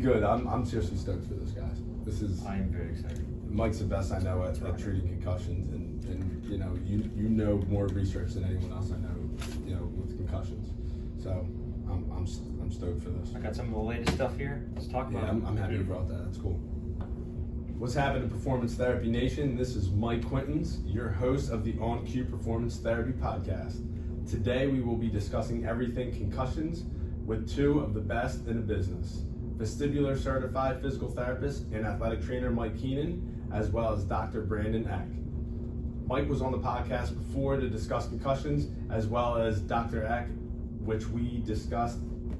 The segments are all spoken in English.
Good. I'm seriously stoked for this, guys. I am very excited. Mike's the best I know at treating concussions, and you know more research than anyone else I know, with concussions. So I'm stoked for this. I got some of the latest stuff here. Let's talk about it. I'm happy you brought that. That's cool. What's happening, Performance Therapy Nation? This is Mike Quintons, your host of the On Cue Performance Therapy Podcast. Today we will be discussing everything concussions with two of the best in the business. Vestibular certified physical therapist and athletic trainer Mike Keenan, as well as Dr. Brandon Eck. Mike was on the podcast before to discuss concussions, as well as Dr. Eck, which we discussed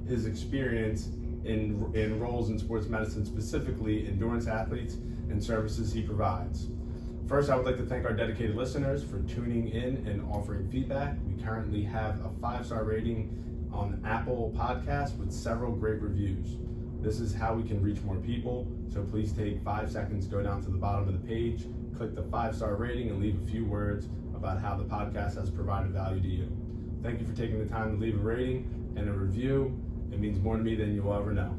his experience in roles in sports medicine, specifically endurance athletes and services he provides. First, I would like to thank our dedicated listeners for tuning in and offering feedback. We currently have a 5-star rating on Apple Podcasts with several great reviews. This is how we can reach more people, so please take 5 seconds, go down to the bottom of the page, click the 5-star rating, and leave a few words about how the podcast has provided value to you. Thank you for taking the time to leave a rating and a review. It means more to me than you'll ever know.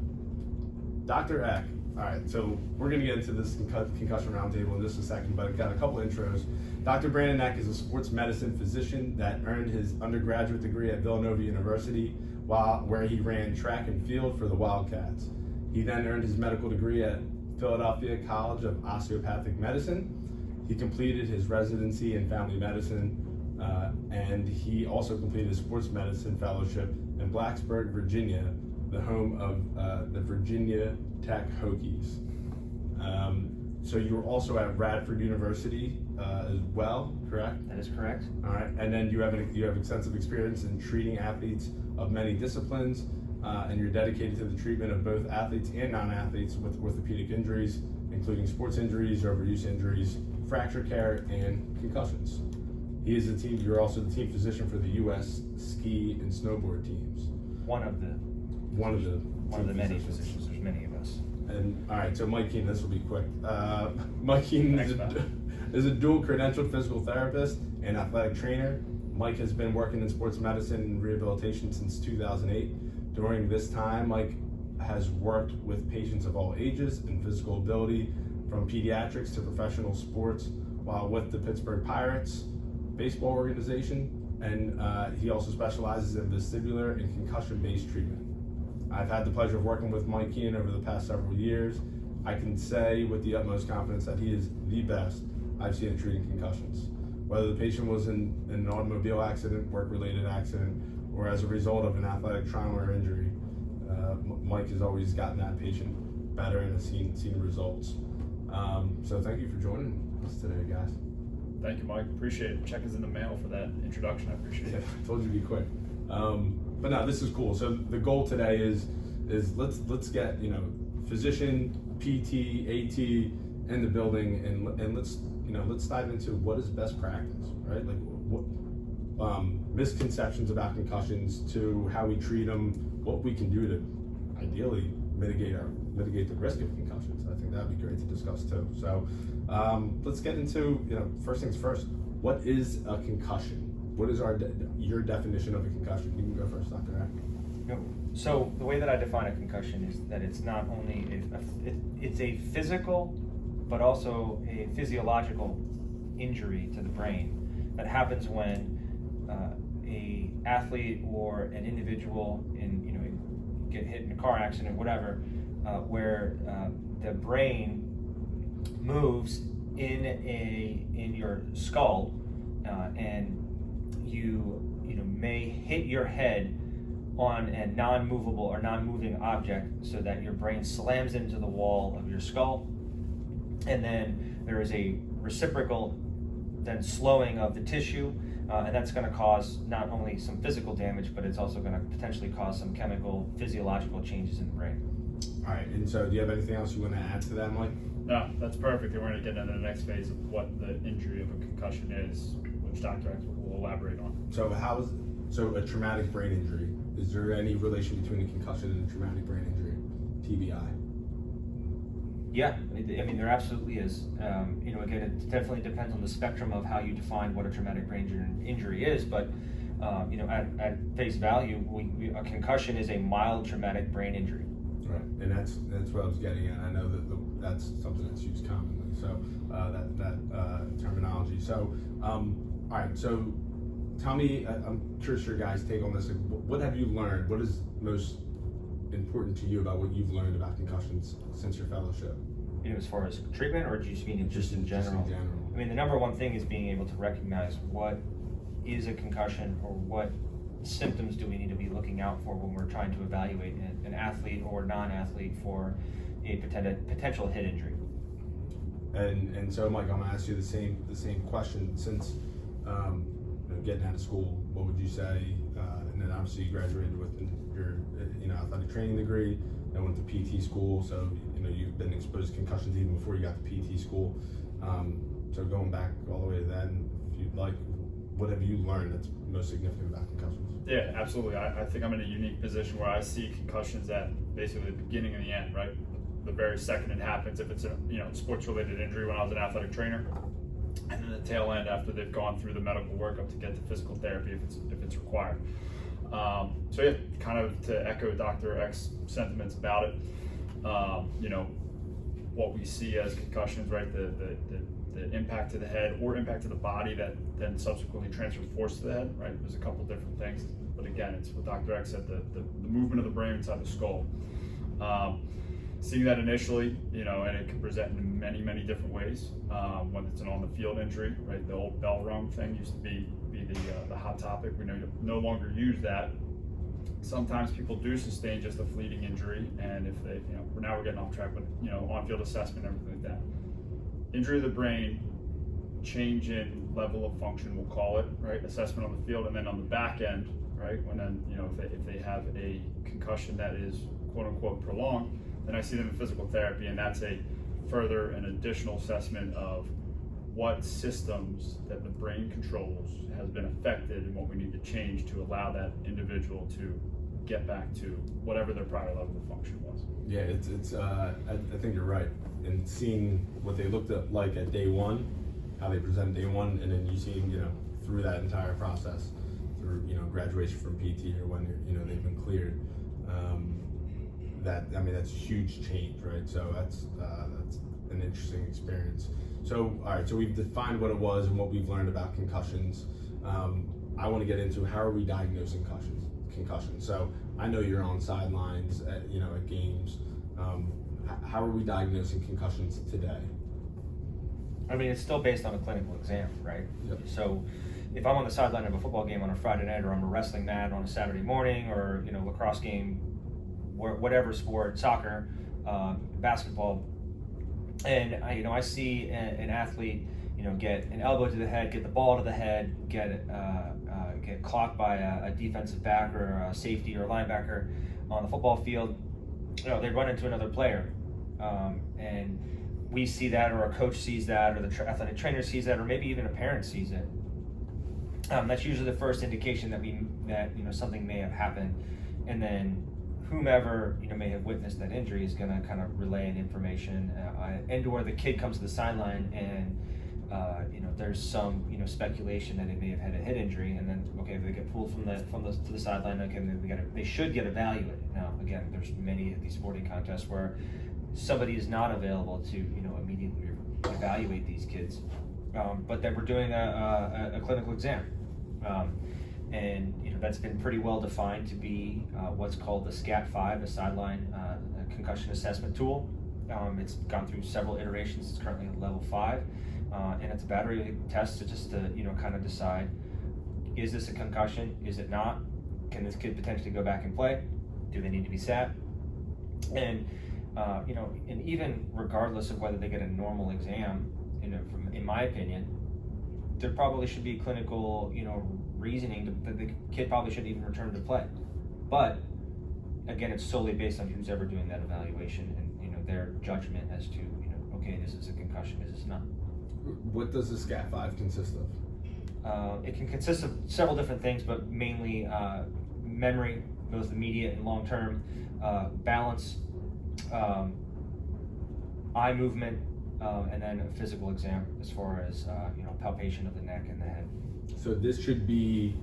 Dr. Eck. All right, so we're going to get into this Concussion Roundtable in just a second, but I've got a couple intros. Dr. Brandon Eck is a sports medicine physician that earned his undergraduate degree at Villanova University, where he ran track and field for the Wildcats. He then earned his medical degree at Philadelphia College of Osteopathic Medicine. He completed his residency in family medicine, and he also completed his sports medicine fellowship in Blacksburg, Virginia, the home of the Virginia Tech Hokies. So you were also at Radford University as well, correct? That is correct. All right, and then you have extensive experience in treating athletes of many disciplines, and you're dedicated to the treatment of both athletes and non-athletes with orthopedic injuries, including sports injuries, overuse injuries, fracture care, and concussions. You're also the team physician for the U.S. ski and snowboard teams. One of the many physicians. There's many of us. And all right, so Mike Keenan, this will be quick. Mike Keenan is a dual credentialed physical therapist and athletic trainer. Mike has been working in sports medicine and rehabilitation since 2008. During this time, Mike has worked with patients of all ages and physical ability, from pediatrics to professional sports, while with the Pittsburgh Pirates baseball organization, and he also specializes in vestibular and concussion-based treatment. I've had the pleasure of working with Mike Keenan over the past several years. I can say with the utmost confidence that he is the best I've seen at treating concussions. Whether the patient was in an automobile accident, work-related accident, or as a result of an athletic trauma or injury, Mike has always gotten that patient better and has seen results. So thank you for joining us today, guys. Thank you, Mike. Appreciate it. Check is in the mail for that introduction. I appreciate it. I told you to be quick. But no, this is cool. So the goal today is let's get physician, PT, AT in the building, and let's dive into what is best practice, right? Like what misconceptions about concussions to how we treat them, what we can do to ideally mitigate the risk of concussions. I think that'd be great to discuss too. So let's get into first things first. What is a concussion? What is your definition of a concussion? You can go first, Dr. Eck. So the way that I define a concussion is that it's not only it's a physical, but also a physiological injury to the brain that happens when a athlete or an individual get hit in a car accident, whatever, where the brain moves in your skull, and you may hit your head on a non-movable or non-moving object, so that your brain slams into the wall of your skull, and then there is a reciprocal then slowing of the tissue, and that's going to cause not only some physical damage, but it's also going to potentially cause some chemical, physiological changes in the brain. All right, and so do you have anything else you want to add to that, Mike? No, that's perfect. And we're going to get into the next phase of what the injury of a concussion is, which Dr. Eck will elaborate on. So a traumatic brain injury, is there any relation between a concussion and a traumatic brain injury, TBI? Yeah, I mean, there absolutely is. Again, it definitely depends on the spectrum of how you define what a traumatic brain injury is, but at face value, a concussion is a mild traumatic brain injury. Right, and that's what I was getting at. I know that that's something that's used commonly. So that terminology. So all right. So tell me, I'm curious your guys' take on this. Like, what have you learned? What is most important to you about what you've learned about concussions since your fellowship? As far as treatment, or do you mean just in general? Just in general. I mean, the number one thing is being able to recognize what is a concussion, or what symptoms do we need to be looking out for when we're trying to evaluate an athlete or non-athlete for a potential head injury. And so, Mike, I'm gonna ask you the same question. Since getting out of school, what would you say? And then obviously you graduated with your athletic training degree, then went to PT school. So you've been exposed to concussions even before you got to PT school. So going back all the way to then, if you'd like, what have you learned that's most significant about concussions? Yeah, absolutely. I think I'm in a unique position where I see concussions at basically the beginning and the end, right? The very second it happens, if it's a sports-related injury when I was an athletic trainer, and then the tail end after they've gone through the medical workup to get to physical therapy if it's required. So yeah, kind of to echo Dr. X's sentiments about it, what we see as concussions, right? The impact to the head or impact to the body that then subsequently transfers force to the head, right? There's a couple different things, but again, it's what Dr. X said, the movement of the brain inside the skull. Seeing that initially, and it can present in many different ways. When it's an on the field injury, right? The old bell rung thing used to be the hot topic. We no longer use that. Sometimes people do sustain just a fleeting injury, and if they, we're getting off track, but on-field assessment, everything like that. Injury of the brain, change in level of function, we'll call it, right? Assessment on the field, and then on the back end, right? When then, if they have a concussion that is quote unquote prolonged, then I see them in physical therapy, and that's a further and additional assessment of what systems that the brain controls has been affected and what we need to change to allow that individual to get back to whatever their prior level of function was. Yeah, it's I think you're right. And seeing what they looked at like at day one, how they presented day one, and then you see through that entire process, through graduation from PT or when they've been cleared. That's a huge change, right? So that's an interesting experience. So all right, so we've defined what it was and what we've learned about concussions. I want to get into how are we diagnosing concussions. So I know you're on sidelines at games. How are we diagnosing concussions today? I mean, it's still based on a clinical exam, right? Yep. So if I'm on the sideline of a football game on a Friday night, or I'm a wrestling mat on a Saturday morning, or lacrosse game, whatever sport, soccer, basketball, and I see an athlete get an elbow to the head, get the ball to the head, get clocked by a defensive back or a safety or a linebacker on the football field, they run into another player, and we see that, or a coach sees that, or the athletic trainer sees that, or maybe even a parent sees it. That's usually the first indication that something may have happened, and then whomever may have witnessed that injury is going to kind of relay an information, and/or the kid comes to the sideline and there's some speculation that they may have had a head injury, and then they get pulled to the sideline. They should get evaluated. Now again, there's many of these sporting contests where somebody is not available to immediately evaluate these kids, but then we're doing a clinical exam. And that's been pretty well defined to be what's called the SCAT-5, a sideline concussion assessment tool. It's gone through several iterations. It's currently at level 5, and it's a battery of tests to kind of decide, is this a concussion? Is it not? Can this kid potentially go back and play? Do they need to be sat? And and even regardless of whether they get a normal exam, in my opinion, there probably should be clinical, reasoning that the kid probably shouldn't even return to play. But again, it's solely based on who's ever doing that evaluation and their judgment as to this is a concussion, this is not. What does the SCAT-5 consist of? It can consist of several different things, but mainly memory, both immediate and long term, balance, eye movement, and then a physical exam as far as palpation of the neck and the head. So this should be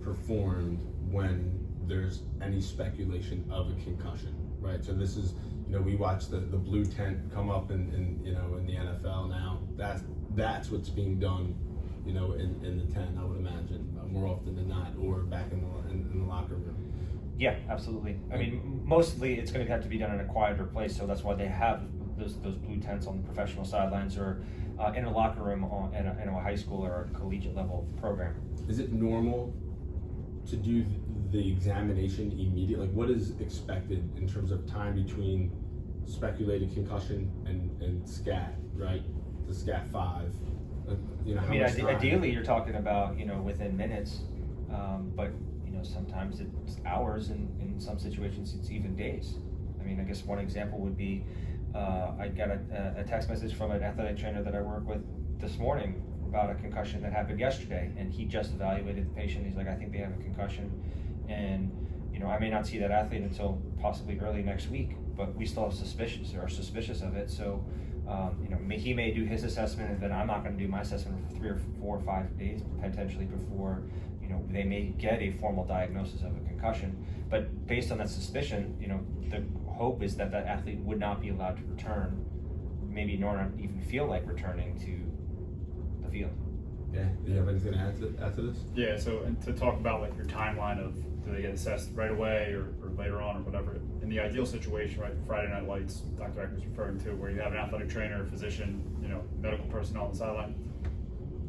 performed when there's any speculation of a concussion. right? So this is, we watch the blue tent come up in the NFL now. That's what's being done, in the tent, I would imagine, more often than not, or back in the locker room. Yeah, absolutely. I mean, mostly it's going to have to be done in a quieter place, so that's why they have those blue tents on the professional sidelines or in a locker room in a high school or a collegiate level program. Is it normal to do the examination immediately? Like, what is expected in terms of time between speculated concussion and SCAT, right? The SCAT 5. I mean, ideally you're talking about, within minutes, but sometimes it's hours, and in some situations it's even days. I mean, I guess one example would be, I got a text message from an athletic trainer that I work with this morning about a concussion that happened yesterday, and he just evaluated the patient. He's like, I think they have a concussion, and I may not see that athlete until possibly early next week, but we still have suspicious of it. So he may do his assessment, and then I'm not going to do my assessment for 3 or 4 or 5 days potentially before they may get a formal diagnosis of a concussion. But based on that suspicion, the hope is that athlete would not be allowed to return, maybe nor not even feel like returning to the field. Yeah. Do you have anything to add to this? Yeah. So, and to talk about like your timeline of, do they get assessed right away or later on or whatever? In the ideal situation, right, the Friday Night Lights Dr. Eck was referring to, where you have an athletic trainer, physician, medical personnel on the sideline.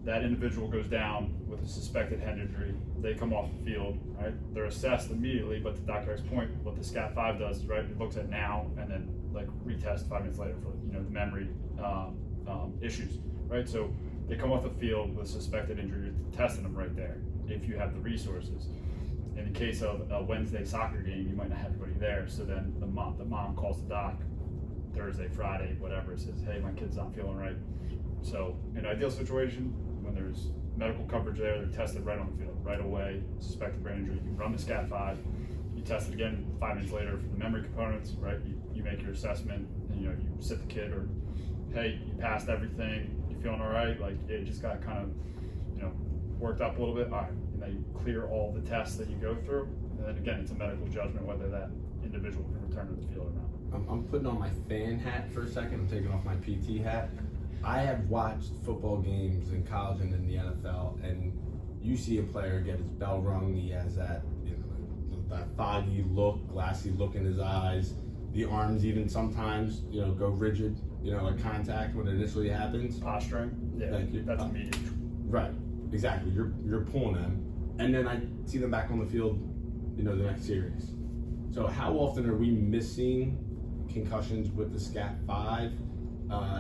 That individual goes down with a suspected head injury. They come off the field, right? They're assessed immediately, but to Dr. Eck's point, what the SCAT 5 does is, right, it looks at now and then like retest 5 minutes later for the memory issues, right? So they come off the field with suspected injury, you're testing them right there if you have the resources. In the case of a Wednesday soccer game, you might not have everybody there, so then the mom calls the doc Thursday, Friday, whatever, says, hey, my kid's not feeling right. So in an ideal situation, when there's medical coverage there, they're tested right on the field, right away, suspected brain injury. You run the SCAT 5, you test it again 5 minutes later for the memory components, right? You make your assessment, and you sit the kid, or hey, you passed everything, you feeling all right? Like, it just got kind of, worked up a little bit. All right, and then you clear all the tests that you go through, and then again, it's a medical judgment whether that individual can return to the field or not. I'm putting on my fan hat for a second. I'm taking off my PT hat. I have watched football games in college and in the NFL, and you see a player get his bell rung. He has that, that foggy look, glassy look in his eyes. The arms even sometimes, go rigid, at contact when it initially happens. Posturing, yeah, that's immediate. Right, exactly. You're pulling them, and then I see them back on the field, the next series. So how often are we missing concussions with the SCAT 5?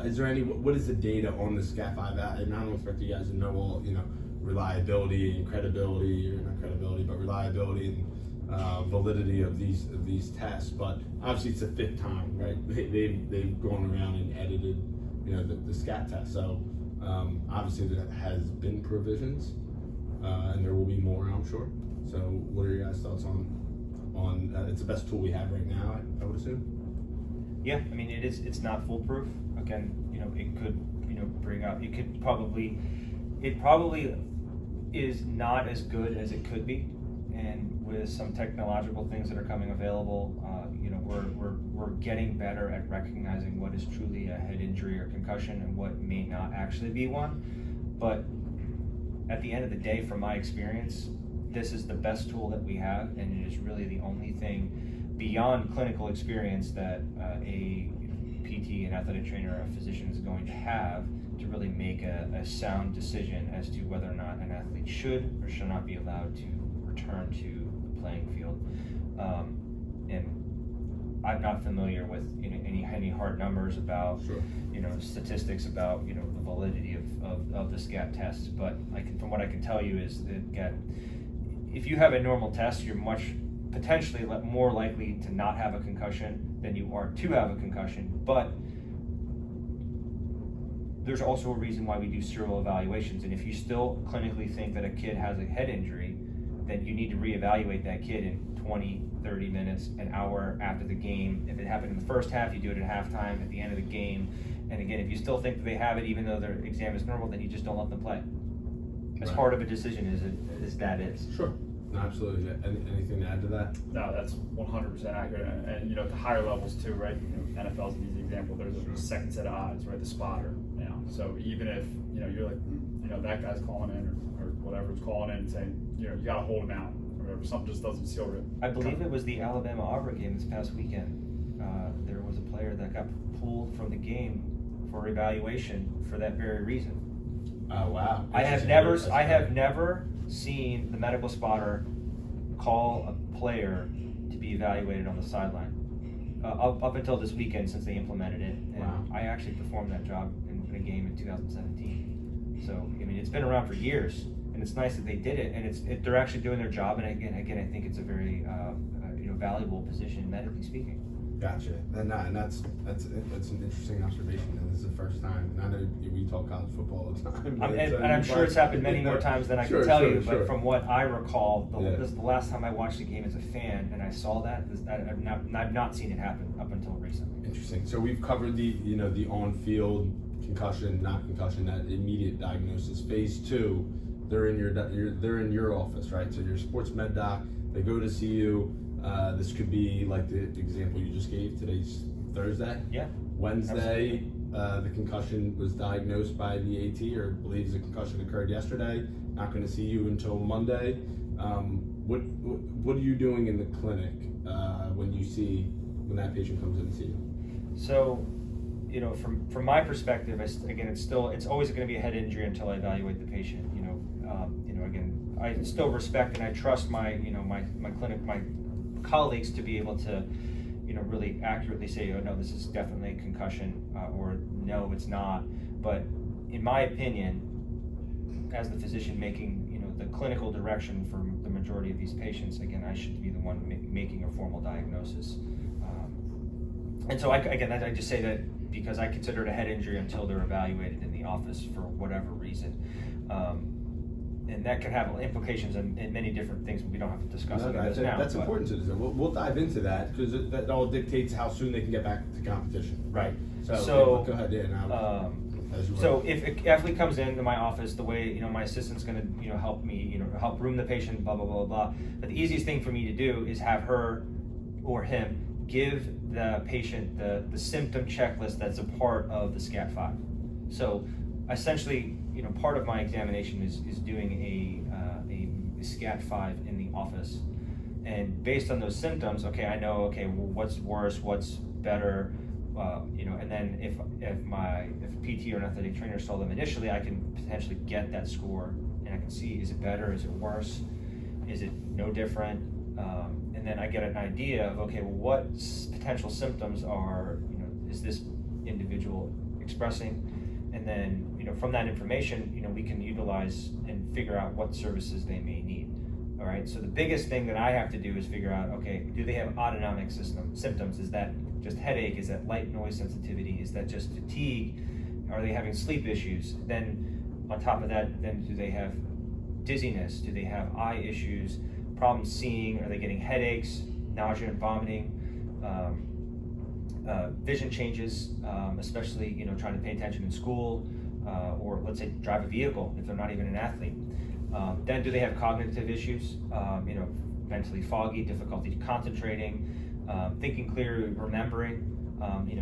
Is there what is the data on the SCAT 5? And I don't expect you guys to know all, reliability and credibility, or not credibility, but reliability and validity of these tests. But obviously it's the 5th time, right? They've gone around and edited, the SCAT test. So obviously there has been provisions, and there will be more, I'm sure. So what are your guys' thoughts on it's the best tool we have right now, I would assume? Yeah, I mean, it's not foolproof. Again, it could, bring up, it probably is not as good as it could be. And with some technological things that are coming available, we're getting better at recognizing what is truly a head injury or concussion and what may not actually be one. But at the end of the day, from my experience, this is the best tool that we have, and it is really the only thing beyond clinical experience that a PT, an athletic trainer, or a physician is going to have to really make a sound decision as to whether or not an athlete should or should not be allowed to return to the playing field. And I'm not familiar with any hard numbers about Sure. Statistics about the validity of the SCAT tests, but from what I can tell you is that if you have a normal test, you're potentially more likely to not have a concussion than you are to have a concussion. But there's also a reason why we do serial evaluations, and if you still clinically think that a kid has a head injury, then you need to reevaluate that kid in 20, 30 minutes, an hour after the game. If it happened in the first half, you do it at halftime, at the end of the game. And again, if you still think that they have it, even though their exam is normal, then you just don't let them play. As Right. hard of a decision as that is. Sure. Absolutely. Anything to add to that? No, that's 100% accurate. And you know, at the higher levels too, right? You know, NFL's an easy example. There's a second set of eyes, right? The spotter. You know, so even if you know you're like, you know, that guy's calling in or whatever's calling in and saying, you know, you got to hold him out, or whatever. Something just doesn't seal right. I believe it was the Alabama-Auburn game this past weekend. There was a player that got pulled from the game for evaluation for that very reason. Oh wow! I have never seen the medical spotter call a player to be evaluated on the sideline up until this weekend, since they implemented it. And wow. I actually performed that job in a game in 2017. So I mean, it's been around for years, and it's nice that they did it, and they're actually doing their job. And again, I think it's a very valuable position, medically speaking. Gotcha. And that's an interesting observation. And this is the first time. And I know we talk college football all the time. And I'm sure it's happened many more times than I can tell you. But from what I recall, this is the last time I watched the game as a fan, and I saw that. I've not seen it happen up until recently. Interesting. So we've covered the on-field concussion, not concussion, that immediate diagnosis. Phase 2, they're in your office, right? So you're a sports med doc. They go to see you. This could be like the example you just gave. Today's Thursday. Yeah. Wednesday, the concussion was diagnosed by the AT, or believes the concussion occurred yesterday. Not going to see you until Monday. What are you doing in the clinic when that patient comes in to see you? So, you know, from my perspective, it's always going to be a head injury until I evaluate the patient. Again, I still respect and I trust my clinic, my colleagues to be able to, really accurately say, oh no, this is definitely a concussion, or no, it's not. But in my opinion, as the physician making, the clinical direction for the majority of these patients, again, I should be the one making a formal diagnosis. And so I just say that because I consider it a head injury until they're evaluated in the office for whatever reason. And that can have implications in many different things, but we don't have to discuss any of those now. That's important to do. We'll dive into that, because that all dictates how soon they can get back to competition. Right. So go ahead, Dan. So if an athlete comes into my office, the way my assistant's going to help me, help room the patient, blah blah blah blah. But the easiest thing for me to do is have her or him give the patient the symptom checklist that's a part of the SCAT-5. So essentially, part of my examination is doing a SCAT-5 in the office, and based on those symptoms, I know, what's worse, what's better, and then if PT or an athletic trainer saw them initially, I can potentially get that score, and I can see, is it better, is it worse, is it no different, and then I get an idea of, what potential symptoms is this individual expressing. And then, from that information, we can utilize and figure out what services they may need. All right. So the biggest thing that I have to do is figure out, do they have autonomic symptoms? Is that just headache? Is that light noise sensitivity? Is that just fatigue? Are they having sleep issues? Then on top of that, then do they have dizziness? Do they have eye issues? Problems seeing? Are they getting headaches, nausea and vomiting? Vision changes, especially trying to pay attention in school, or let's say drive a vehicle if they're not even an athlete. Then do they have cognitive issues? Mentally foggy, difficulty concentrating, thinking clearly, remembering.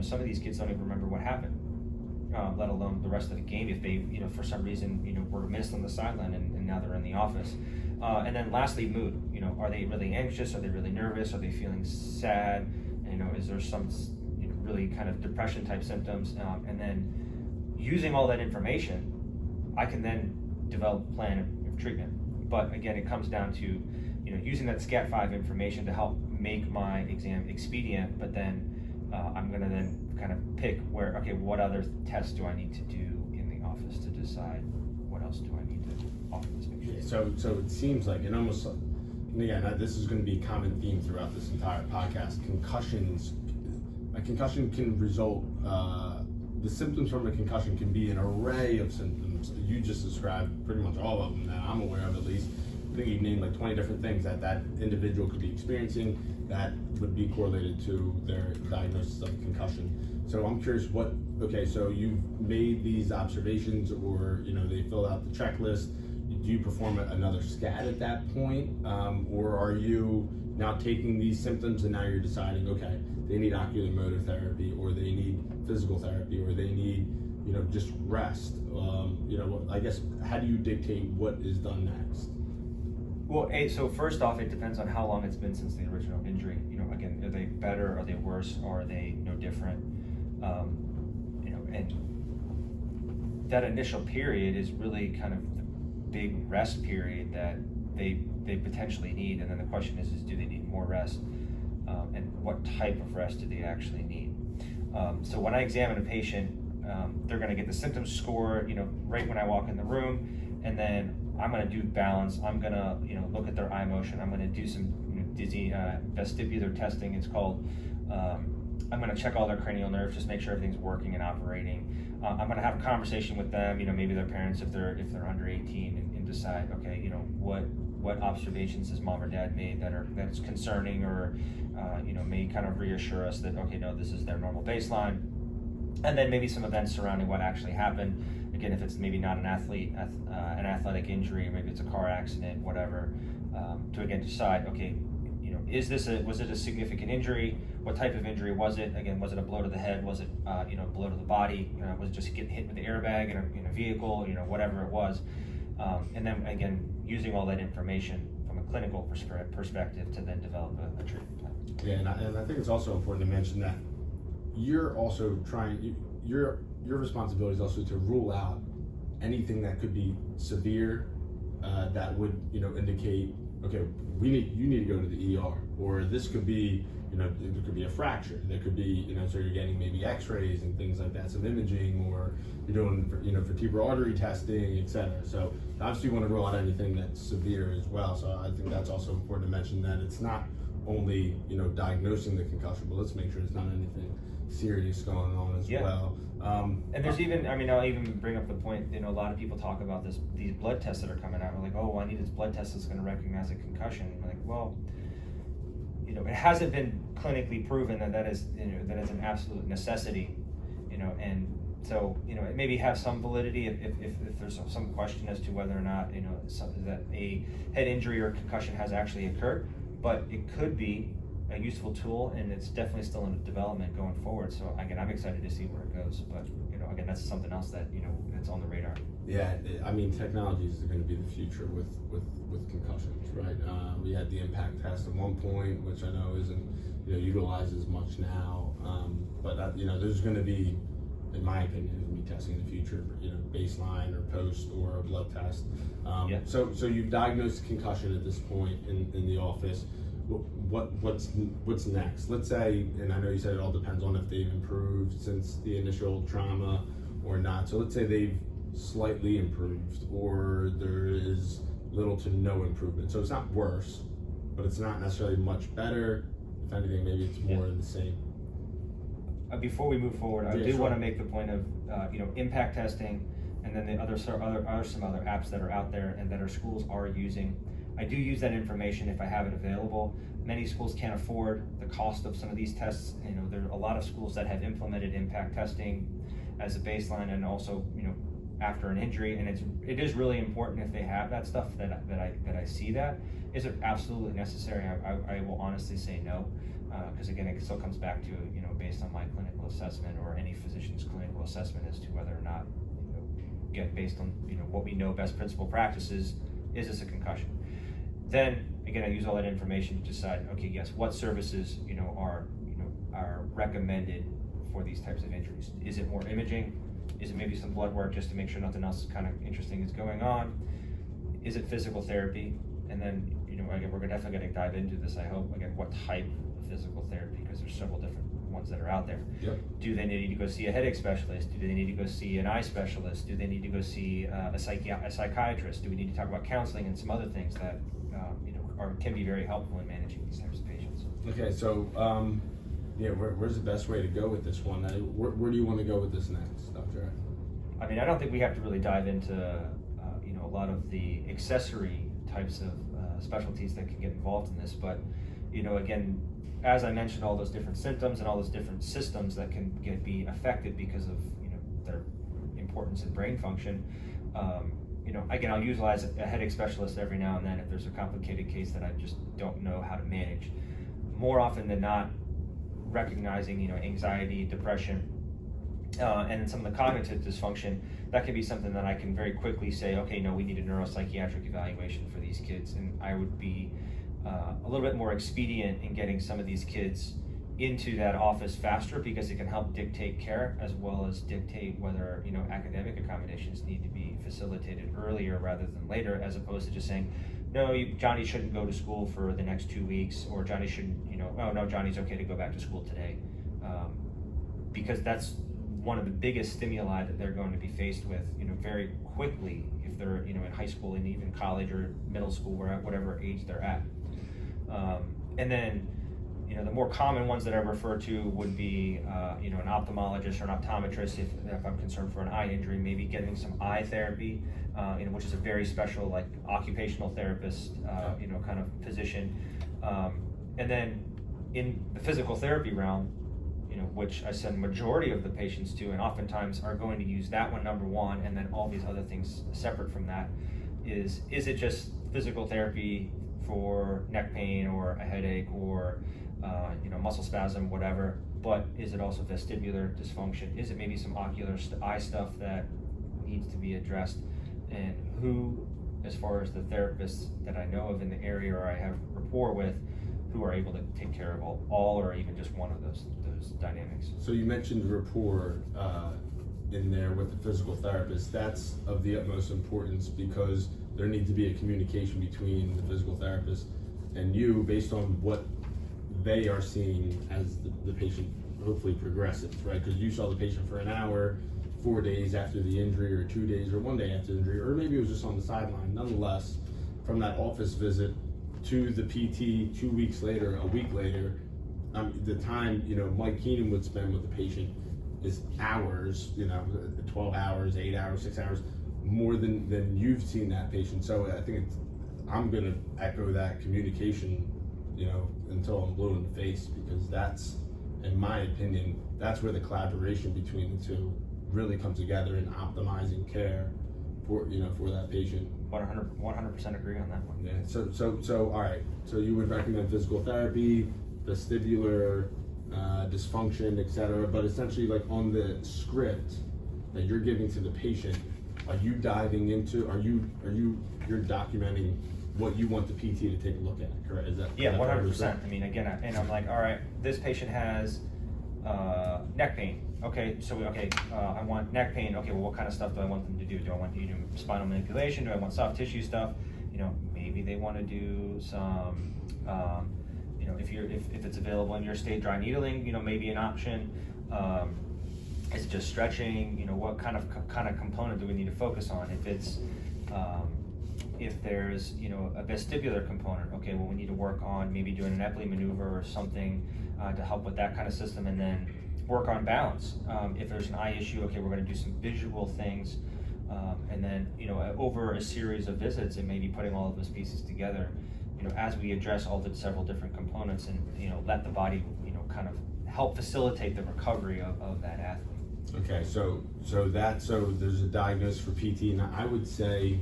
Some of these kids don't even remember what happened, let alone the rest of the game if they for some reason were missed on the sideline and now they're in the office. And then lastly, mood. Are they really anxious? Are they really nervous? Are they feeling sad? Is there some really kind of depression type symptoms, and then using all that information, I can then develop a plan of treatment. But again, it comes down to using that SCAT-5 information to help make my exam expedient. But then I'm going to then kind of pick what other tests do I need to do in the office to decide what else do I need to offer this patient. So it seems like, and almost, and again, this is going to be a common theme throughout this entire podcast. A concussion can result, the symptoms from a concussion can be an array of symptoms. You just described pretty much all of them that I'm aware of, at least. I think you've named like 20 different things that individual could be experiencing that would be correlated to their diagnosis of a concussion. So I'm curious so you've made these observations, or they fill out the checklist. do you perform another scat at that point, or are you now taking these symptoms and now you're deciding, okay, they need oculomotor therapy, or they need physical therapy, or they need, just rest? I guess, how do you dictate what is done next? Well, so first off, it depends on how long it's been since the original injury. Again, are they better, are they worse, or are they no different? And that initial period is really kind of the big rest period that they potentially need. And then the question is do they need more rest? And what type of rest do they actually need? So when I examine a patient, they're going to get the symptoms score, right when I walk in the room, and then I'm going to do balance. I'm going to, look at their eye motion. I'm going to do some dizzy vestibular testing. It's called. I'm going to check all their cranial nerves, just make sure everything's working and operating. I'm going to have a conversation with them, maybe their parents if they're under 18, and decide, okay, what observations has mom or dad made that's concerning, or may kind of reassure us that, okay, no, this is their normal baseline. And then maybe some events surrounding what actually happened. Again, if it's maybe not an athletic injury, maybe it's a car accident, whatever, to again decide, okay, was it a significant injury? What type of injury was it? Again, was it a blow to the head? Was it a blow to the body? Was it just getting hit with the airbag in a vehicle? Whatever it was. And then again, using all that information from a clinical perspective to then develop a treatment plan. Yeah, and I think it's also important to mention that you're also your responsibility is also to rule out anything that could be severe, that would indicate, okay, you need to go to the ER, or this could be it could be a fracture. There could be so you're getting maybe X-rays and things like that, some imaging, or you're doing vertebral artery testing, etc. So obviously you want to rule out anything that's severe as well. So I think that's also important to mention, that it's not only diagnosing the concussion, but let's make sure there's not anything serious going on as well. And there's even, I'll even bring up the point, a lot of people talk about these blood tests that are coming out. We're like, oh, well, I need this blood test that's going to recognize a concussion. I'm like, well, it hasn't been clinically proven that is an absolute necessity, and so, it maybe has some validity if there's some question as to whether or not, that a head injury or concussion has actually occurred, but it could be a useful tool, and it's definitely still in development going forward. So again, I'm excited to see where it goes, but again, that's something else that that's on the radar. Yeah, technology is going to be the future with concussions, right? We had the impact test at one point, which I know isn't utilized as much now, but there's going to be, in my opinion, there's going to be testing in the future, baseline or post or a blood test. So you've diagnosed concussion at this point in the office. What's next? Let's say, and I know you said it all depends on if they've improved since the initial trauma or not. So let's say they've slightly improved, or there is little to no improvement. So it's not worse, but it's not necessarily much better. If anything, maybe it's more of the same. Before we move forward, I do want to make the point of impact testing, and then the some other apps that are out there and that our schools are using. I do use that information if I have it available. Many schools can't afford the cost of some of these tests. There are a lot of schools that have implemented impact testing as a baseline, and also after an injury. And it is really important if they have that stuff that I see that. Is it absolutely necessary? I will honestly say no, because again, it still comes back to based on my clinical assessment or any physician's clinical assessment as to whether or not based on what we know best principal practices, is this a concussion? Then again, I use all that information to decide, okay, yes, what services are recommended for these types of injuries. Is it more imaging? Is it maybe some blood work just to make sure nothing else kind of interesting is going on? Is it physical therapy? And then again, we're definitely going to dive into this, I hope. Again, what type of physical therapy, because there's several different ones that are out there. Yep. Do they need to go see a headache specialist? Do they need to go see an eye specialist? Do they need to go see a psychiatrist? Do we need to talk about counseling and some other things that can be very helpful in managing these types of patients? Okay, so where's the best way to go with this one? Where do you want to go with this next, Dr. I don't think we have to really dive into a lot of the accessory types of specialties that can get involved in this, but again, as I mentioned, all those different symptoms and all those different systems that can be affected because of their importance in brain function. again, I'll utilize a headache specialist every now and then if there's a complicated case that I just don't know how to manage. More often than not, recognizing, anxiety, depression, and some of the cognitive dysfunction, that can be something that I can very quickly say, okay, no, we need a neuropsychiatric evaluation for these kids. And I would be a little bit more expedient in getting some of these kids into that office faster, because it can help dictate care as well as dictate whether academic accommodations need to be facilitated earlier rather than later, as opposed to just saying, no, Johnny shouldn't go to school for the next 2 weeks, or Johnny shouldn't, oh no, Johnny's okay to go back to school today, because that's one of the biggest stimuli that they're going to be faced with very quickly if they're in high school and even college or middle school, or at whatever age they're at. And then the more common ones that I refer to would be, an ophthalmologist or an optometrist if I'm concerned for an eye injury, maybe getting some eye therapy, which is a very special, like, occupational therapist, kind of position. And then in the physical therapy realm, which I send majority of the patients to, and oftentimes are going to use that one number one, and then all these other things separate from that, is it just physical therapy for neck pain or a headache or muscle spasm, whatever, but is it also vestibular dysfunction? Is it maybe some ocular eye stuff that needs to be addressed? And who, as far as the therapists that I know of in the area or I have rapport with, who are able to take care of all or even just one of those dynamics. So you mentioned rapport in there with the physical therapist. That's of the utmost importance, because there needs to be a communication between the physical therapist and you based on what they are seeing as the patient hopefully progresses, right? Because you saw the patient for an hour, 4 days after the injury, or 2 days, or 1 day after the injury, or maybe it was just on the sideline. Nonetheless, from that office visit to the PT 2 weeks later, a week later, the time Mike Keenan would spend with the patient is hours, 12 hours, 8 hours, 6 hours, more than you've seen that patient. So I think I'm gonna echo that communication, until I'm blue in the face, because that's, in my opinion, that's where the collaboration between the two really comes together in optimizing care for that patient. 100% agree on that one. Yeah. So all right. So you would recommend physical therapy, vestibular dysfunction, etc. But essentially, like, on the script that you're giving to the patient, are you diving into? You're documenting what you want the PT to take a look at, correct? Is that? Yeah, 100%. I mean, again, and I'm like, all right, this patient has neck pain. Okay, so I want neck pain. Okay, well, what kind of stuff do I want them to do? Do I want you to do spinal manipulation? Do I want soft tissue stuff? Maybe they want to do some, if it's available in your state, dry needling. Maybe an option. Is it just stretching? What kind of component do we need to focus on? If it's if there's a vestibular component, okay, well, we need to work on maybe doing an Epley maneuver or something to help with that kind of system, and then work on balance. If there's an eye issue, okay, we're going to do some visual things, and then over a series of visits, and maybe putting all of those pieces together, as we address all the several different components, and let the body kind of help facilitate the recovery of that athlete. Okay, so there's a diagnosis for PT. Now, I would say,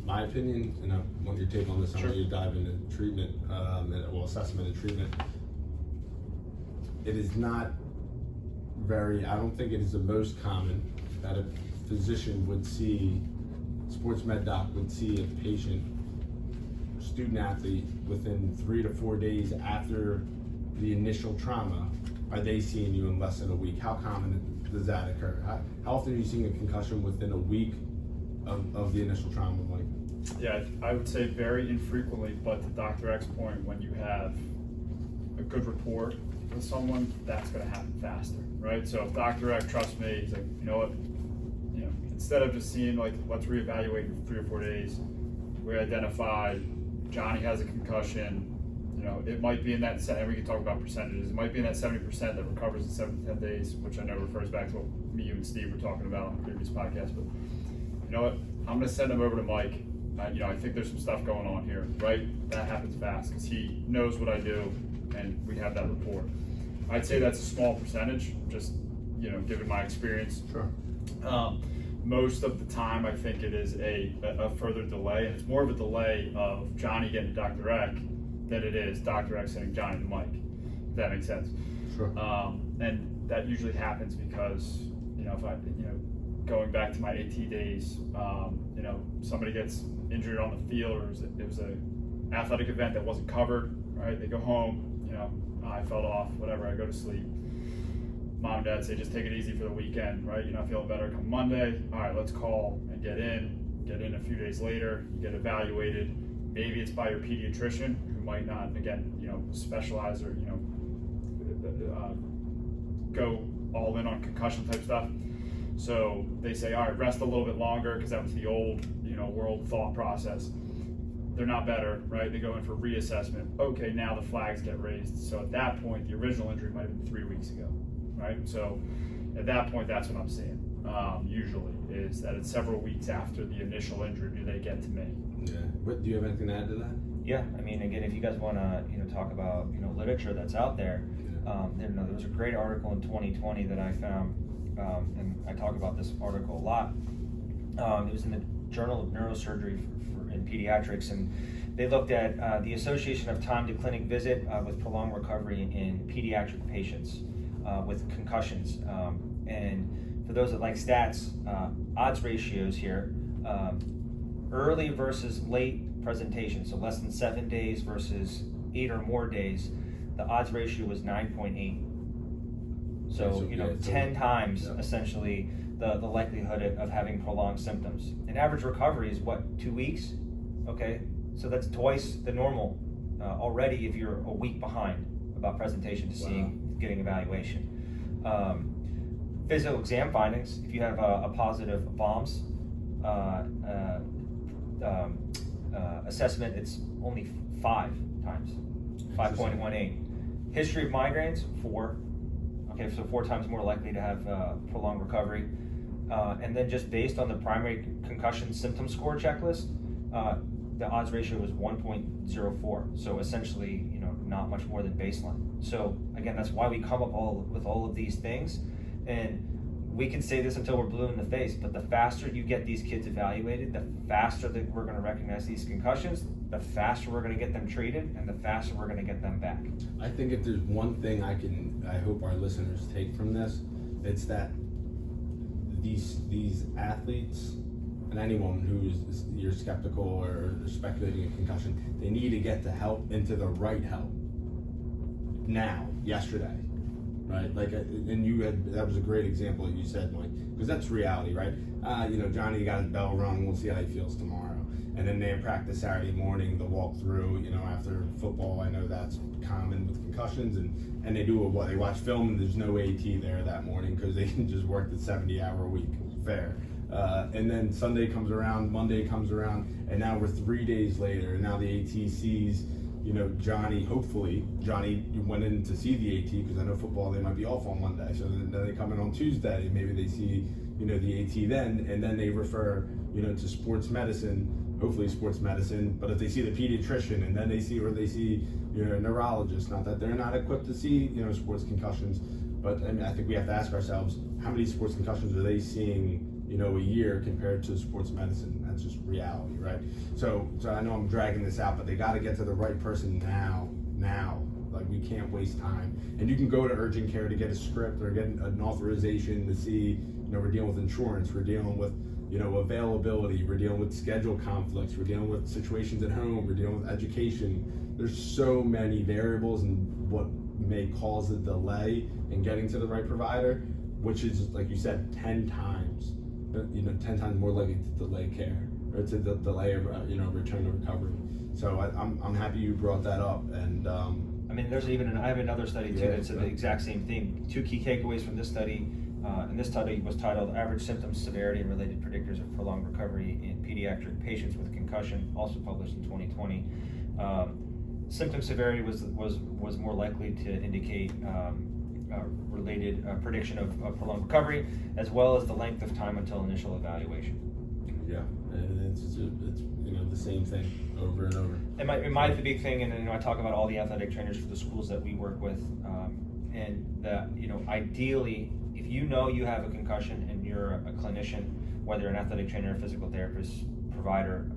my opinion, and I want your take on this. I want you to dive into treatment, assessment and treatment. It is not I don't think it is the most common that a physician would see, sports med doc would see a patient, student athlete, within 3 to 4 days after the initial trauma. Are they seeing you in less than a week? How common does that occur? How often are you seeing a concussion within a week of the initial trauma? Like, yeah, I would say very infrequently, but to Dr. X's point, when you have a good rapport with someone, that's going to happen faster, right? So if Dr. X trusts me, he's like, you know what, instead of just seeing, like, let's reevaluate in 3 or 4 days, we identified Johnny has a concussion. It might be in that, and we can talk about percentages, it might be in that 70% that recovers in 7 to 10 days, which I know refers back to what me, you, and Steve were talking about on the previous podcast. But you know what? I'm going to send him over to Mike. I think there's some stuff going on here, right? That happens fast because he knows what I do, and we have that rapport. I'd say that's a small percentage, just given my experience. Sure. most of the time, I think it is a further delay, and it's more of a delay of Johnny getting to Dr. Eck than it is Dr. Eck sending Johnny to Mike, if that makes sense. Sure. And that usually happens because, if I, going back to my AT days, somebody gets injured on the field, or it was a athletic event that wasn't covered, right? They go home, I fell off, whatever, I go to sleep. Mom and dad say, just take it easy for the weekend, right? You're not feeling better, come Monday. All right, let's call and get in a few days later, you get evaluated. Maybe it's by your pediatrician, who might not, again, specialize or, go all in on concussion type stuff. So they say, all right, rest a little bit longer, because that was the old, world thought process. They're not better, right? They go in for reassessment. Okay, now the flags get raised. So at that point, the original injury might have been 3 weeks ago, right? So at that point, that's what I'm seeing. Usually is that it's several weeks after the initial injury do they get to me. Yeah. What, do you have anything to add to that? Yeah, I mean, again, if you guys want to, talk about, literature that's out there, there was a great article in 2020 that I found, and I talk about this article a lot. It was in the Journal of Neurosurgery in Pediatrics, and they looked at the association of time to clinic visit with prolonged recovery in pediatric patients with concussions. And for those that like stats, odds ratios here, early versus late presentation, so less than 7 days versus 8 or more days, the odds ratio was 9.8. So, 10 times essentially the likelihood of having prolonged symptoms. An average recovery is what, 2 weeks? Okay, so that's twice the normal already if you're a week behind about presentation to getting evaluation. Physical exam findings, if you have a positive BOMS assessment, it's only 5 times, 5.18. History of migraines, 4. Okay, so 4 times more likely to have prolonged recovery. And then just based on the primary concussion symptom score checklist, the odds ratio was 1.04. So essentially, not much more than baseline. So again, that's why we come up with all of these things. And we can say this until we're blue in the face, but the faster you get these kids evaluated, the faster that we're going to recognize these concussions, the faster we're going to get them treated, and the faster we're going to get them back. I think if there's one thing I hope our listeners take from this, it's that these athletes and anyone who is you're skeptical or speculating a concussion, they need to get the help into the right help now, yesterday, right? Like, and that was a great example that you said, Mike, because that's reality, right? Johnny got his bell rung. We'll see how he feels tomorrow. And then they have practice Saturday morning, the walkthrough, after football. I know that's common with concussions, and they do they watch film, and there's no AT there that morning because they just worked a 70-hour week. Fair. And then Sunday comes around, Monday comes around, and now we're 3 days later, and now the AT sees, Johnny, hopefully, Johnny went in to see the AT, because I know football, they might be off on Monday, so then they come in on Tuesday, maybe they see, the AT then, and then they refer, to sports medicine, hopefully sports medicine, but if they see the pediatrician, and then they see a neurologist, not that they're not equipped to see, sports concussions, but I think we have to ask ourselves, how many sports concussions are they seeing, a year compared to sports medicine? That's just reality, right? So I know I'm dragging this out, but they got to get to the right person now. Like, we can't waste time. And you can go to urgent care to get a script or get an authorization to see, we're dealing with insurance, we're dealing with, availability, we're dealing with schedule conflicts, we're dealing with situations at home, we're dealing with education. There's so many variables and what may cause a delay in getting to the right provider, which is, like you said, 10 times, 10 times more likely to delay care or to delay, return to recovery. So I'm happy you brought that up. And I have another study too that said the exact same thing. 2 key takeaways from this study. And this study was titled "Average Symptoms, Severity, and Related Predictors of Prolonged Recovery in Pediatric Patients with Concussion," also published in 2020. Symptom severity was more likely to indicate related prediction of prolonged recovery, as well as the length of time until initial evaluation. Yeah, and it's the same thing over and over. And my the big thing, and I talk about all the athletic trainers for the schools that we work with, and that ideally, if you know you have a concussion and you're a clinician, whether you're an athletic trainer, physical therapist, provider,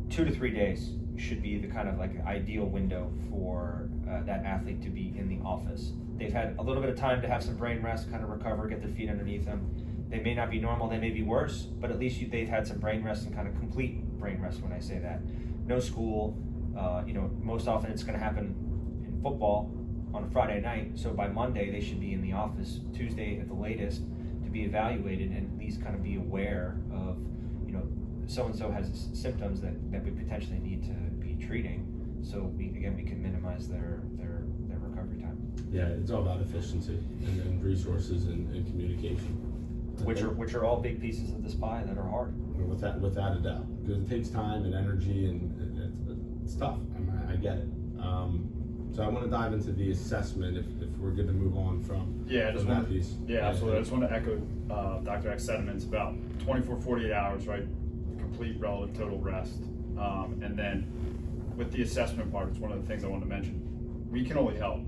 2 to 3 days should be the kind of like ideal window for that athlete to be in the office. They've had a little bit of time to have some brain rest, kind of recover, get their feet underneath them. They may not be normal, they may be worse, but at least they've had some brain rest and kind of complete brain rest when I say that. No school, most often it's going to happen in football on a Friday night, so by Monday they should be in the office, Tuesday at the latest, to be evaluated and at least kind of be aware of, so-and-so has symptoms that we potentially need to be treating, so we can minimize their recovery time. Yeah, it's all about efficiency and resources and communication. Which are all big pieces of this pie that are hard. Without a doubt, because it takes time and energy, and it's tough. I get it. So I want to dive into the assessment if we're going to move on from that piece. Yeah, absolutely. I just want to echo Dr. X's sentiments about 24, 48 hours, right? Complete relative total rest. And then with the assessment part, it's one of the things I wanted to mention. We can only help.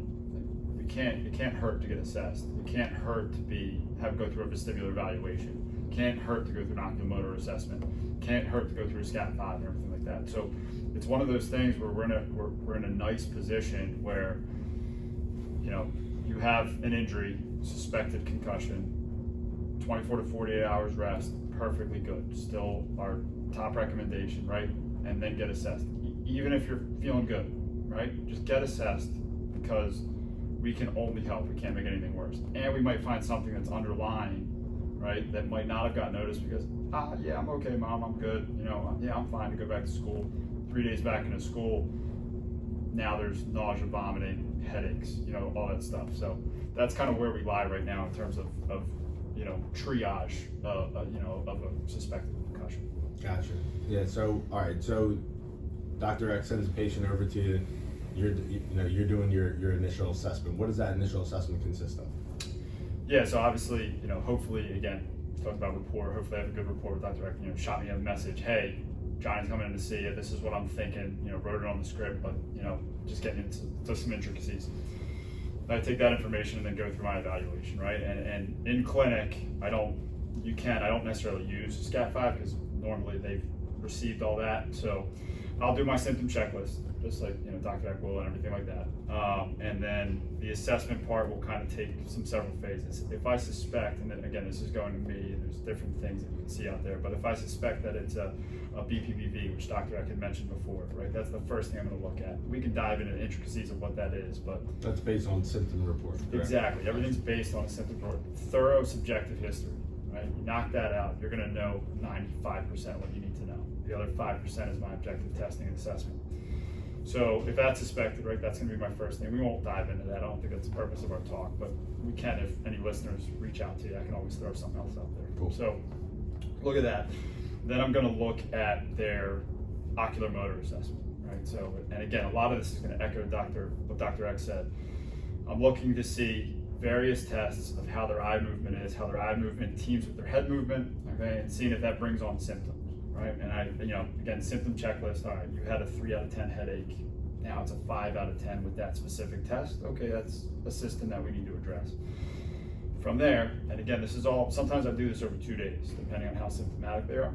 It can't hurt to get assessed. It can't hurt to go through a vestibular evaluation. It can't hurt to go through an oculomotor assessment. It can't hurt to go through a SCAT 5 and everything like that. So it's one of those things where we're in a nice position where you have an injury, suspected concussion, 24 to 48 hours rest, perfectly good. Still our top recommendation, right? And then get assessed. Even if you're feeling good, right? Just get assessed, because we can only help. We can't make anything worse. And we might find something that's underlying, right? That might not have got noticed because, yeah, I'm okay, Mom, I'm good. Yeah, I'm fine to go back to school. 3 days back into school, now there's nausea, vomiting, headaches, all that stuff. So that's kind of where we lie right now in terms of triage, of a suspected concussion. Gotcha. Yeah. So all right. So Dr. X sends a patient over to you. You're doing your initial assessment. What does that initial assessment consist of? Yeah. So obviously, hopefully, again, talk about rapport. Hopefully, I have a good rapport with Dr. X. Shot me a message. Hey, Johnny's coming in to see you. This is what I'm thinking. Wrote it on the script, but just getting into some intricacies. I take that information and then go through my evaluation, right? And in clinic, I don't necessarily use SCAT 5 because normally they've received all that. So I'll do my symptom checklist, just like Dr. Eck will and everything like that. And then the assessment part will kind of take several phases. If I suspect, and then again, this is going to me, there's different things that you can see out there, but if I suspect that it's a BPPV, which Dr. Eck had mentioned before, right? That's the first thing I'm going to look at. We can dive into the intricacies of what that is, but that's based on symptom report. Correct? Exactly. Everything's based on a symptom report. Thorough subjective history, right? You knock that out, you're going to know 95% what you need to know. The other 5% is my objective testing and assessment. So if that's suspected, right, that's going to be my first thing. We won't dive into that. I don't think that's the purpose of our talk, but we can, if any listeners reach out to you, I can always throw something else out there. Cool. So look at that. Then I'm going to look at their ocular motor assessment, right? So, and again, a lot of this is going to echo what Dr. X said. I'm looking to see various tests of how their eye movement is, how their eye movement teams with their head movement, okay, and seeing if that brings on symptoms. Right, and again, symptom checklist. All right, you had a 3 out of 10 headache. Now it's a 5 out of 10 with that specific test. Okay, that's a system that we need to address. From there, and again, this is all. Sometimes I do this over 2 days, depending on how symptomatic they are.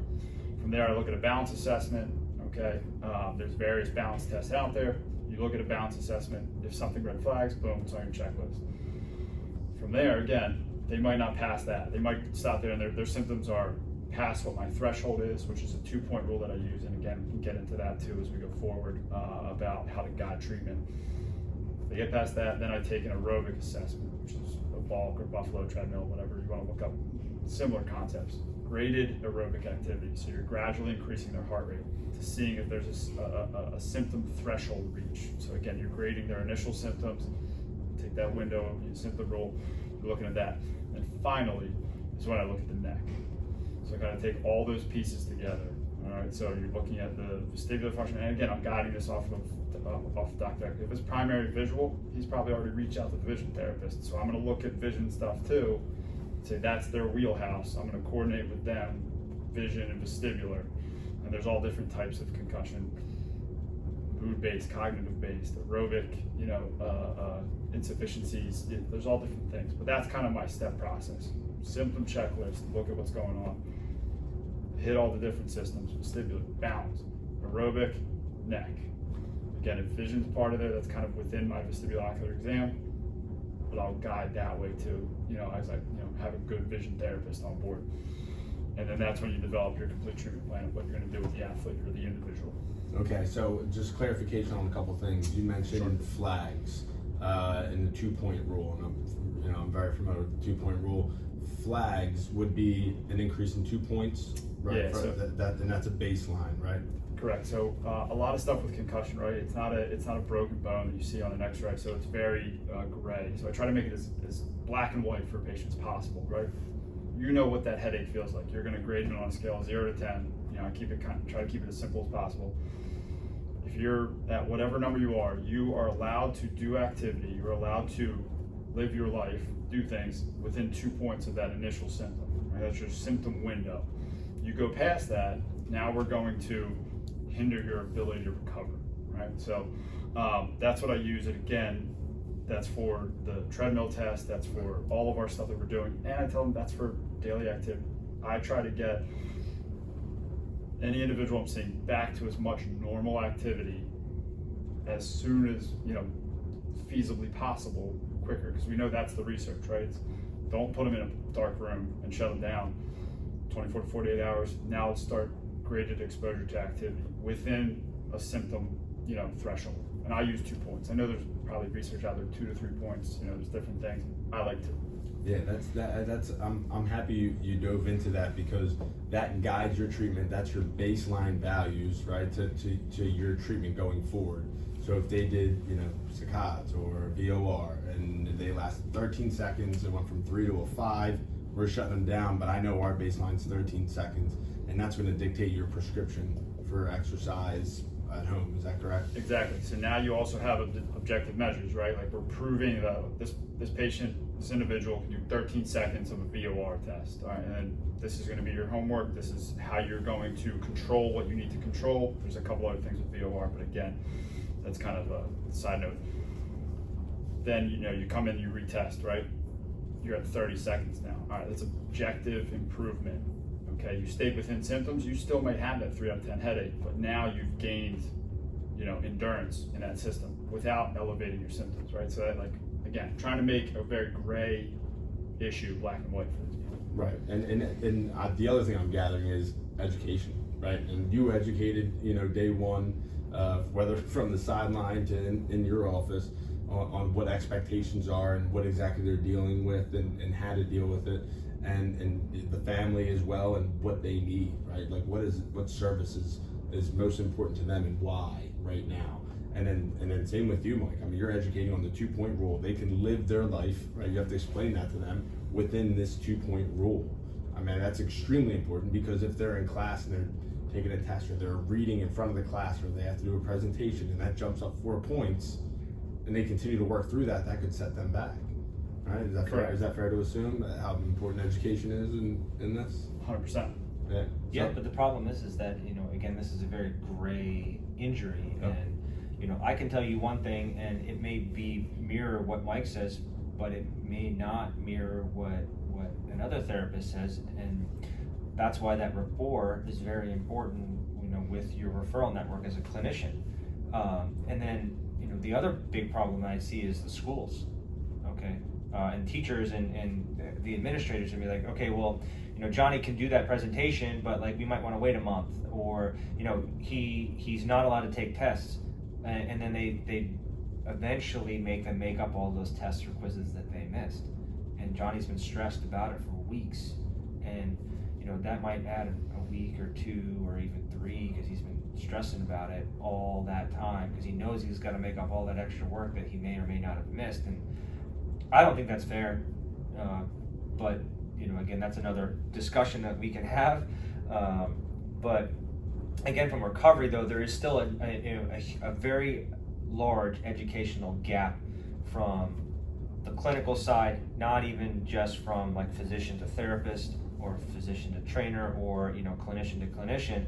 From there, I look at a balance assessment. Okay, there's various balance tests out there. You look at a balance assessment. If something red flags, boom, it's on your checklist. From there, again, they might not pass that. They might stop there, and their symptoms are past what my threshold is, which is a 2-point rule that I use, and again, we can get into that too as we go forward about how to guide treatment. If they get past that, then I take an aerobic assessment, which is a bulk or buffalo treadmill, whatever you want to look up. Similar concepts, graded aerobic activity. So you're gradually increasing their heart rate to seeing if there's a symptom threshold reach. So again, you're grading their initial symptoms. Take that window, symptom rule. You're looking at that, and finally is when I look at the neck. So I kind of take all those pieces together. All right, so you're looking at the vestibular function, and again, I'm guiding this off of Dr. Eck. If it's primary visual, he's probably already reached out to the vision therapist. So I'm going to look at vision stuff too. Say that's their wheelhouse. I'm going to coordinate with them, vision and vestibular, and there's all different types of concussion: mood-based, cognitive-based, aerobic, insufficiencies. There's all different things, but that's kind of my step process. Symptom checklist, look at what's going on, hit all the different systems, vestibular, balance, aerobic, neck. Again, if vision's part of it, that's kind of within my vestibulocular exam, but I'll guide that way too, as I have a good vision therapist on board. And then that's when you develop your complete treatment plan of what you're going to do with the athlete or the individual. Okay, so just clarification on a couple things. You mentioned flags in the 2-point rule, and I'm very familiar with the 2-point rule. Flags would be an increase in 2 points, right? Yeah, And that's a baseline, right? Correct. So a lot of stuff with concussion, right? It's not a broken bone that you see on an X-ray, so it's very gray. So I try to make it as black and white for a patient as possible, right? You know what that headache feels like. You're going to grade it on a scale of 0 to 10. I try to keep it as simple as possible. If you're at whatever number you are allowed to do activity. You're allowed to live your life, do things within 2 points of that initial symptom. Right? That's your symptom window. You go past that, now we're going to hinder your ability to recover. Right? So that's what I use. And again, that's for the treadmill test. That's for all of our stuff that we're doing. And I tell them that's for daily activity. I try to get any individual I'm seeing back to as much normal activity as soon as feasibly possible, quicker, because we know that's the research, right? Don't put them in a dark room and shut them down 24 to 48 hours. Now let's start graded exposure to activity within a symptom threshold. And I use 2 points. I know there's probably research out there 2 to 3 points. There's different things. I like to. Yeah, that's I'm happy you dove into that, because that guides your treatment. That's your baseline values, right, to your treatment going forward. So if they did, saccades or VOR and they lasted 13 seconds, it went from 3 to a 5, we're shutting them down, but I know our baseline's 13 seconds, and that's going to dictate your prescription for exercise at home. Is that correct? Exactly. So now you also have objective measures, right? Like we're proving that this patient, this individual can do 13 seconds of a VOR test. All right, and then this is going to be your homework. This is how you're going to control what you need to control. There's a couple other things with VOR, but again, that's kind of a side note. Then you come in, you retest, right? You're at 30 seconds now. All right, that's objective improvement. Okay, you stayed within symptoms. You still may have that 3 out of 10 headache, but now you've gained, endurance in that system without elevating your symptoms, right? So that, again, trying to make a very gray issue black and white for these people. Right, and the other thing I'm gathering is education, right? And you educated, day one, whether from the sideline to in your office, on what expectations are and what exactly they're dealing with and how to deal with it. And the family as well, and what they need, right? Like what services is most important to them and why right now. And then same with you, Mike. I mean, you're educating on the 2-point rule. They can live their life, right? You have to explain that to them within this 2-point rule. I mean, that's extremely important, because if they're in class and they're taking a test, or they're reading in front of the class, or they have to do a presentation and that jumps up 4 points, and they continue to work through that could set them back. Right? Is that fair? Is that fair to assume how important education is in this? 100%. Yeah. Yeah, but the problem is that again, this is a very gray injury, and I can tell you one thing, and it may mirror what Mike says, but it may not mirror what another therapist says, and that's why that rapport is very important, with your referral network as a clinician. And then the other big problem I see is the schools. Okay. And teachers and the administrators would be like, okay, well, Johnny can do that presentation, but we might want to wait a month, or he's not allowed to take tests, and then they eventually make them make up all those tests or quizzes that they missed, and Johnny's been stressed about it for weeks, and that might add a week or 2 or even 3, because he's been stressing about it all that time, because he knows he's got to make up all that extra work that he may or may not have missed. And I don't think that's fair, but again, that's another discussion that we can have. But again, from recovery though, there is still a very large educational gap from the clinical side, not even just from physician to therapist, or physician to trainer, or clinician to clinician.